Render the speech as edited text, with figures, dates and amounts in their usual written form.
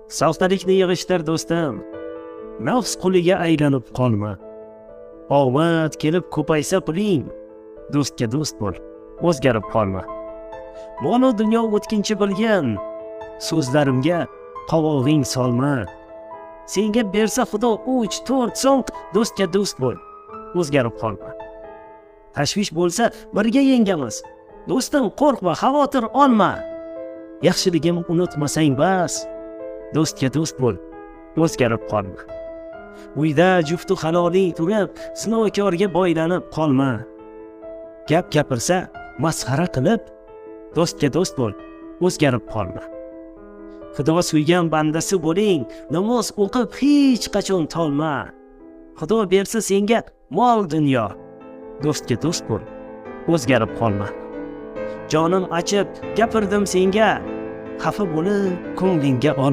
Soxtalikni yig'ishtir do'stim. Nafs quliga aylanib qolma. Omad kelib ko'paysa puling, do'stga do'st bo'l, o'zgarib qolma. Mol dunyo o'tkinchi bilgan, so'zlarimga qovog'ing solma. Senga bersa Xudo 3-4 so'm, do'stga do'st bo'l, o'zgarib qolma. Tashvish bo'lsa birga yengamiz. Do'stim, qo'rqma, xavotir olma. Yaxshiligim unutmasang bas. Do'stga do'st bo'l, o'zgarib qolma. Uyda juftu haloling turib, sinovkorga boylanib qolma. Gap gapirsa masxara qilib, do'stga do'st bo'l, o'zgarib qolma. Xudo suygan bandasi bo'ling, namoz o'qib hech qachon tolma. Xudo bersa senga mol dunyo, do'stga do'st bo'l, o'zgarib qolma. Jonim achib gapirdim senga, xafa bo'lib ko'nglingga ol.